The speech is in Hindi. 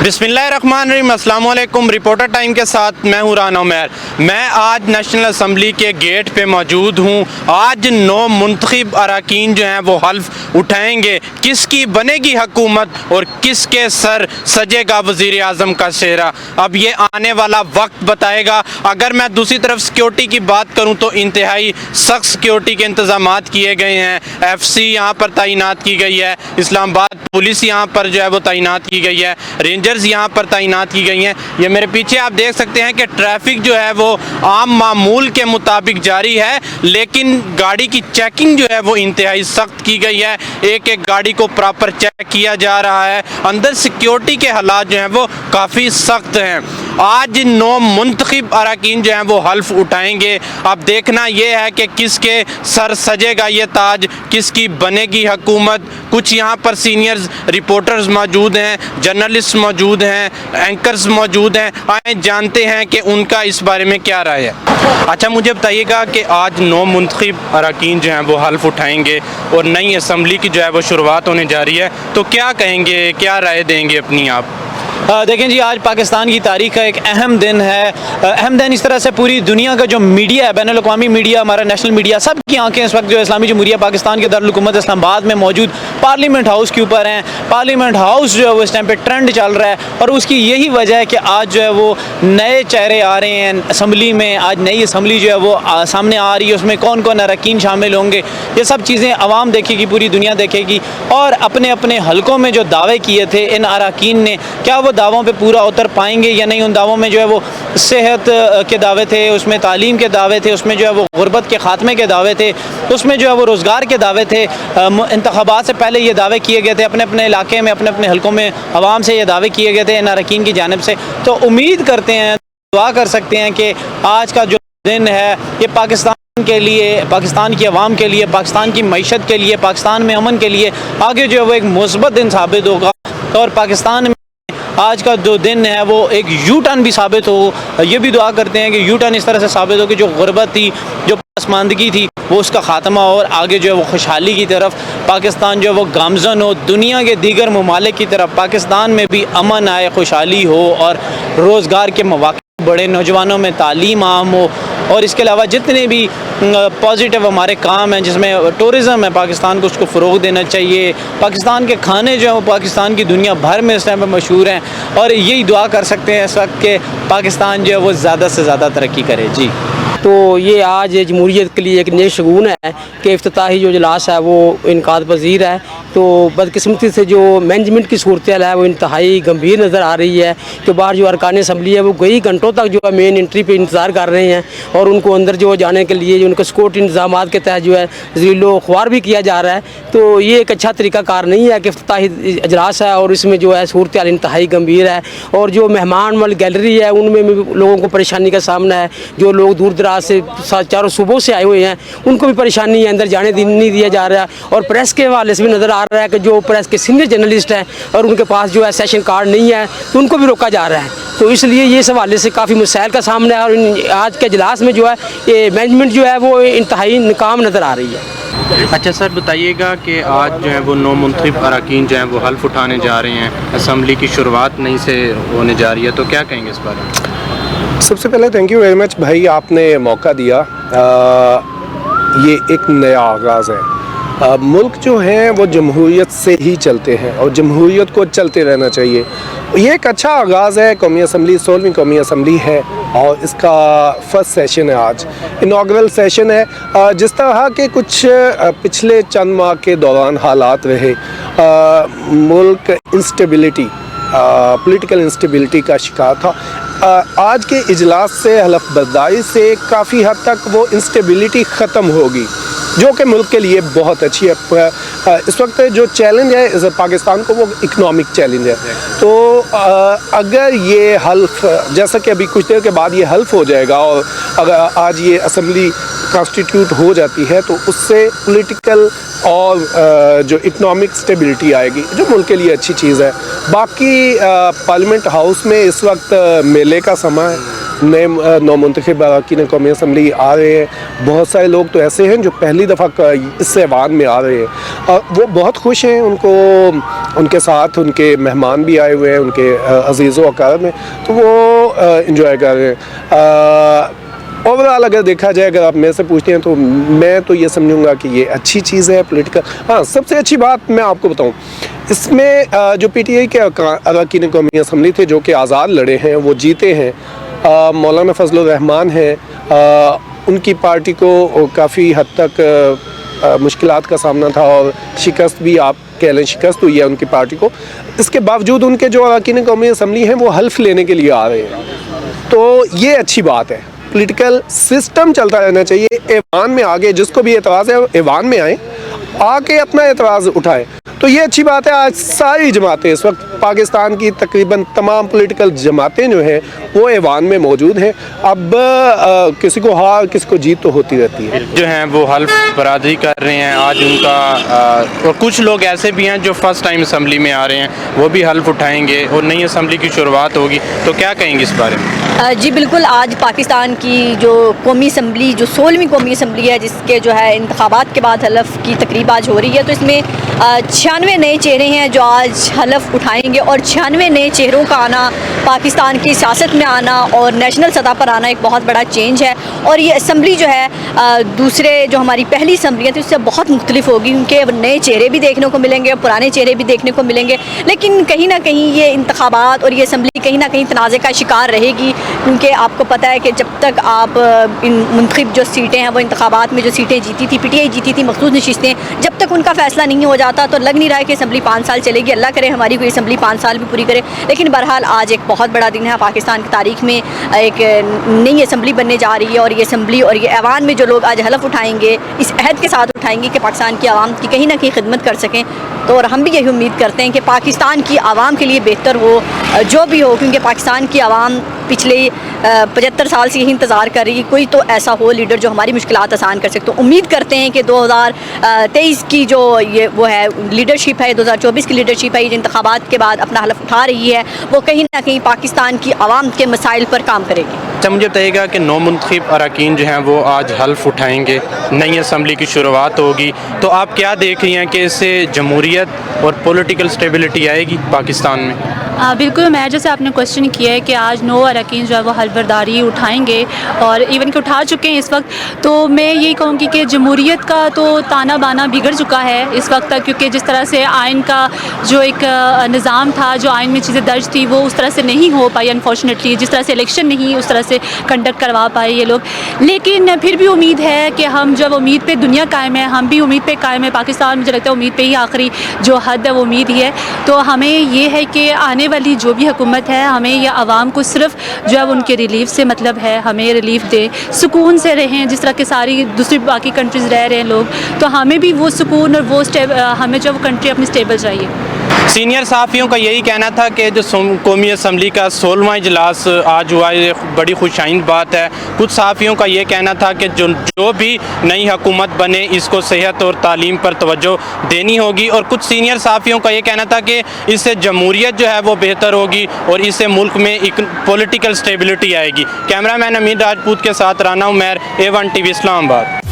बिस्मिल्लाहिर्रहमानिर्रहीम, अस्सलाम वालेकुम। रिपोर्टर टाइम के साथ मैं हूँ राना उमैर। मैं आज नेशनल असम्बली के गेट पे मौजूद हूँ। आज 9 मुंतखब अरकान जो हैं वो हल्फ उठाएंगे। किसकी बनेगी हुकूमत और किसके सर सजेगा वज़ीर आज़म का चेहरा, अब ये आने वाला वक्त बताएगा। अगर मैं दूसरी तरफ सिक्योरिटी की बात करूँ तो इंतहाई सख्त सिक्योरिटी के इंतजाम किए गए हैं। FC यहाँ पर तैनात की गई है, इस्लामाबाद पुलिस यहाँ पर जो है वो तैनात की गई है, रेंजर्स यहाँ पर तैनात की गई हैं। ये मेरे पीछे आप देख सकते हैं कि ट्रैफिक जो है वो आम मामूल के मुताबिक जारी है, लेकिन गाड़ी की चेकिंग जो है वो इंतहाई सख्त की गई है। एक एक गाड़ी को प्रॉपर चेक किया जा रहा है। अंदर सिक्योरिटी के हालात जो हैं वो काफ़ी सख्त हैं। आज 9 मुंतखब अरकान जो हैं वो हल्फ उठाएंगे। अब देखना यह है कि किसके सर सजेगा ये ताज, किसकी बनेगी हुकूमत। कुछ यहाँ पर सीनियर रिपोर्टर्स मौजूद हैं, जर्नलिस्ट मौजूद हैं, एंकर्स मौजूद हैं। आए जानते हैं कि उनका इस बारे में क्या राय है। अच्छा, मुझे बताइएगा कि आज 9 मुंतखब अरकान जो हैं वो हल्फ उठाएंगे और नई असम्बली की जो है वो शुरुआत होने जा रही है, तो क्या कहेंगे, क्या राय देंगे अपनी आप? देखें जी, आज पाकिस्तान की तारीख का एक अहम दिन है। अहम दिन इस तरह से पूरी दुनिया का जो मीडिया है, बैनुल-अक़वामी मीडिया, हमारा नेशनल मीडिया, सब की आंखें इस वक्त जो इस्लामी जमहूरिया पाकिस्तान के दारुल हुकूमत इस्लामाबाद में मौजूद पार्लियामेंट हाउस के ऊपर हैं। पार्लियामेंट हाउस जो है वो इस टाइम पे ट्रेंड चल रहा है और उसकी यही वजह है कि आज जो है वो नए चेहरे आ रहे हैं असम्बली में। आज नई असम्बली जो है वो सामने आ रही है, उसमें कौन कौन अरकान शामिल होंगे, ये सब चीज़ें आवाम देखेगी, पूरी दुनिया देखेगी। और अपने अपने हलकों में जो दावे किए थे इन अरकान ने, क्या वो दावों पे पूरा उतर पाएंगे या नहीं। उन दावों में जो है वो सेहत के दावे थे, उसमें तालीम के दावे थे, उसमें जो है वो गुर्बत के ख़ात्मे के दावे थे, उसमें जो है वो रोज़गार के दावे थे। इंतखाबात से पहले ये दावे किए गए थे, अपने अपने इलाके में, अपने अपने हलकों में आवाम से ये दावे किए गए थे इन अरकान की जानिब से। तो उम्मीद करते हैं, दुआ कर सकते हैं कि आज का जो दिन है ये पाकिस्तान के लिए, पाकिस्तान की आवाम के लिए, पाकिस्तान की मईशत के लिए, पाकिस्तान में अमन के लिए आगे जो है वो एक मुस्बत दिन साबित होगा। और पाकिस्तान में आज का जो दिन है वो एक यू टर्न भी साबित हो। ये भी दुआ करते हैं कि यू टर्न इस तरह से साबित हो कि जो गुर्बत थी, जो पसमानदगी थी, वो उसका ख़ात्मा और आगे जो है वो खुशहाली की तरफ पाकिस्तान जो है वो गामज़न हो। दुनिया के दीगर ममालिक की तरफ पाकिस्तान में भी अमन आए, खुशहाली हो और रोज़गार के मौक़े बड़े, नौजवानों में तालीम आम हो। और इसके अलावा जितने भी पॉजिटिव हमारे काम हैं, जिसमें टूरिज़म है, पाकिस्तान को उसको फ़रोग़ देना चाहिए। पाकिस्तान के खाने जो हैं वो पाकिस्तान की दुनिया भर में इस टाइम पर मशहूर हैं और यही दुआ कर सकते हैं इस वक्त के पाकिस्तान जो है वो ज़्यादा से ज़्यादा तरक्की करे। जी, तो ये आज जमहूरियत के लिए एक नए शगुन है कि इफ्तिताही जो इजलास है वो इनकाद पज़ीर है। तो बदकिस्मती से जो मैनेजमेंट की सूरत है वो इंतहाई गंभीर नज़र आ रही है कि बाहर जो अरकान असम्बली है वो कई घंटों तक जो है मेन एंट्री पे इंतज़ार कर रहे हैं और उनको अंदर जो जाने के लिए जो उनको सिक्योरिटी इंतजाम के तहत जो है ज़ीलो ख्वार भी किया जा रहा है। तो ये एक अच्छा तरीक़ाकार नहीं है कि इफ्तिताही इजलास है और इसमें जो है सूरत इंतहाई गंभीर है और जो मेहमान वाली गैलरी है उनमें भी लोगों को परेशानी का सामना है। जो लोग दूर दराज से चारों सूबों से आए हुए हैं उनको भी परेशानी है, अंदर जाने नहीं दिया जा रहा है। और प्रेस के हवाले से भी नज़र आ रहा है कि जो प्रेस के सीनियर जर्नलिस्ट हैं और उनके पास जो है सेशन कार्ड नहीं है तो उनको भी रोका जा रहा है। तो इसलिए ये इस हवाले से काफ़ी मसाइल का सामना है और आज के इजलास में जो है ये मैनेजमेंट जो है वो इंतहाई नाकाम नज़र आ रही है। अच्छा सर, बताइएगा कि आज जो है वो 9 मुंतखब अरकान जो हैं वो हल्फ उठाने जा रहे हैं, असम्बली की शुरुआत नई से होने जा रही है, तो क्या कहेंगे इस बारे में? सबसे पहले थैंक यू वेरी मच भाई, आपने मौका दिया। ये एक नया आगाज़ है। मुल्क जो है वो जमहूरियत से ही चलते हैं और जमहूरियत को चलते रहना चाहिए। ये एक अच्छा आगाज़ है। कौमी असम्बली 16वीं कौमी असम्बली है और इसका फर्स्ट सेशन है, आज इनाग्रल सेशन है। जिस तरह के कुछ पिछले चंद माह के दौरान हालात रहे, मुल्क इंस्टेबिलिटी, पॉलिटिकल इंस्टेबिलिटी का शिकार था। आज के इजलास से, हलफ बर्दारी से काफ़ी हद तक वो इंस्टेबिलिटी ख़त्म होगी, जो कि मुल्क के लिए बहुत अच्छी है। इस वक्त जो चैलेंज है इस पाकिस्तान को वो इकनॉमिक चैलेंज है। तो अगर ये हल्फ, जैसा कि अभी कुछ देर के बाद ये हल्फ हो जाएगा और अगर आज ये असम्बली कॉन्स्टिट्यूट हो जाती है तो उससे पॉलिटिकल और जो इकनॉमिक स्टेबिलिटी आएगी, जो मुल्क के लिए अच्छी चीज़ है। बाकी पार्लियामेंट हाउस में इस वक्त मेले का समय है नए नौमुंतखब अरकान कौमी असम्बली आ रहे हैं। बहुत सारे लोग तो ऐसे हैं जो पहली दफ़ा इस ऐवान में आ रहे हैं और वो बहुत खुश हैं। उनके साथ उनके मेहमान भी आए हुए हैं, उनके अजीज़ व अक़ारिब में, तो वो इंजॉय कर रहे हैं। ओवरऑल अगर देखा जाए, अगर आप मेरे से पूछते हैं तो मैं तो ये समझूंगा कि ये अच्छी चीज़ है पॉलिटिकल। हाँ, सबसे अच्छी बात मैं आपको बताऊं, इसमें जो PTI के अरकान कौमी असम्बली थे जो कि आज़ाद लड़े हैं, वो जीते हैं। मौलाना फजलुर रहमान हैं, उनकी पार्टी को काफ़ी हद तक मुश्किलात का सामना था और शिकस्त भी आप कह लें, शिकस्त हुई है उनकी पार्टी को। इसके बावजूद उनके जो अरकान कौमी असम्बली हैं वो हल्फ लेने के लिए आ रहे हैं, तो ये अच्छी बात है। पॉलिटिकल सिस्टम चलता रहना चाहिए। ऐवान में आगे जिसको भी एतराज़ है ऐवान में आए, आके अपना एतराज़ उठाए, तो ये अच्छी बात है। आज सारी जमातें, इस वक्त पाकिस्तान की तकरीबन तमाम पॉलिटिकल जमातें जो हैं वो ऐवान में मौजूद हैं। अब किसी को हार किसी को जीत तो होती रहती है। जो हैं वो हल्फ बरादरी कर रहे हैं आज उनका, और कुछ लोग ऐसे भी हैं जो फर्स्ट टाइम असम्बली में आ रहे हैं, वो भी हल्फ उठाएंगे और नई असम्बली की शुरुआत होगी, तो क्या कहेंगे इस बारे में? जी बिल्कुल, आज पाकिस्तान की जो कौमी असम्बली, जो 16वीं कौमी असम्बली है, जिसके जो है इंतखाबात के बाद हलफ की तकरीब आज हो रही है, तो इसमें 96 नए चेहरे हैं जो आज हलफ उठाएंगे और 96 नए चेहरों का आना, पाकिस्तान की सियासत में आना और नेशनल सतह पर आना एक बहुत बड़ा चेंज है। और ये असम्बली जो है दूसरे जो हमारी पहली असम्बलियाँ थी उससे बहुत मुख्तलिफ होगी, क्योंकि नए चेहरे भी देखने को मिलेंगे, पुराने चेहरे भी देखने को मिलेंगे। लेकिन कहीं ना कहीं ये इंतखाबात और ये असम्बली कहीं ना कहीं तनाज़े का शिकार रहेगी, क्योंकि आपको पता है कि जब तक आप इन मुंतखब जो सीटें हैं, वो इंतखाबात में जो सीटें जीती थी, PTI जीती थी मखसूस नशिस्तें, जब तक उनका फ़ैसला नहीं हो जाता तो लग नहीं रहा है कि असम्बली 5 साल चलेगी। अल्लाह करे हमारी कोई असम्बली 5 साल भी पूरी करे। लेकिन बहरहाल आज एक बहुत बड़ा दिन है, पाकिस्तान की तारीख में एक नई असम्बली बनने जा रही है और ये असम्बली और ये ऐवान में जो लोग आज हलफ उठाएंगे, इस अहद के साथ उठाएंगे कि पाकिस्तान की आवाम की कहीं ना कहीं खिदमत कर सकें। तो और हम भी यही उम्मीद करते हैं कि पाकिस्तान की आवाम के लिए बेहतर हो जो भी हो, क्योंकि पाकिस्तान की आवाम पिछले 75 साल से यही इंतज़ार कर रही है कोई तो ऐसा हो लीडर जो हमारी मुश्किलात आसान कर सके। तो उम्मीद करते हैं कि 2023 की जो ये वो है लीडरशिप है, 2024 की लीडरशिप है, ये इंतखाबात के बाद अपना हलफ उठा रही है, वो कहीं ना कहीं पाकिस्तान की आवाम के मसाइल पर काम करेगी। अच्छा, मुझे बताइएगा कि नौ मुंतखब अरकान जो हैं वो आज हल्फ उठाएंगे, नई असम्बली की शुरुआत होगी, तो आप क्या देख रही हैं कि इससे जमहूरियत और पॉलिटिकल स्टेबिलिटी आएगी पाकिस्तान में? बिल्कुल, मैं जैसे आपने क्वेश्चन किया है कि आज 9 अरकान जो है वो हल्फ बर्दारी उठाएंगे और इवन कि उठा चुके हैं इस वक्त, तो मैं यही कहूँगी कि जमहूरियत का तो ताना बाना बिगड़ चुका है इस वक्त तक, क्योंकि जिस तरह से आइन का जो एक निज़ाम था, जो आइन में चीज़ें दर्ज थी, वो उस तरह से नहीं हो पाई अनफॉर्चुनेटली। जिस तरह से इलेक्शन नहीं उस तरह से कंडक्ट करवा पाए ये लोग। लेकिन फिर भी उम्मीद है कि हम जब उम्मीद पे दुनिया कायम है, हम भी उम्मीद पे कायम है। पाकिस्तान मुझे लगता है उम्मीद पे ही आखिरी जो हद है वो उम्मीद ही है। तो हमें ये है कि आने वाली जो भी हुकूमत है, हमें या आवाम को सिर्फ जो है उनके रिलीफ से मतलब है, हमें रिलीफ दे, सुकून से रहें जिस तरह के सारी दूसरी बाकी कंट्रीज़ रह रहे हैं लोग। तो हमें भी वो सुकून और वो हमें जो कंट्री अपनी स्टेबल चाहिए। सीनियर सहाफ़ियों का यही कहना था कि जो कौमी असम्बली का 16वां इजलास आज हुआ, ये बड़ी खुशाइंद बात है। कुछ सहाफ़ियों का ये कहना था कि जो भी नई हुकूमत बने इसको सेहत और तालीम पर तवज्जो देनी होगी, और कुछ सीनियर सहाफ़ियों का ये कहना था कि इससे जमहूरियत जो है वो बेहतर होगी और इससे मुल्क में एक पॉलिटिकल स्टेबिलिटी आएगी। कैमरामैन अमीर राजपूत के साथ राना उमैर, A1 TV इस्लामाबाद।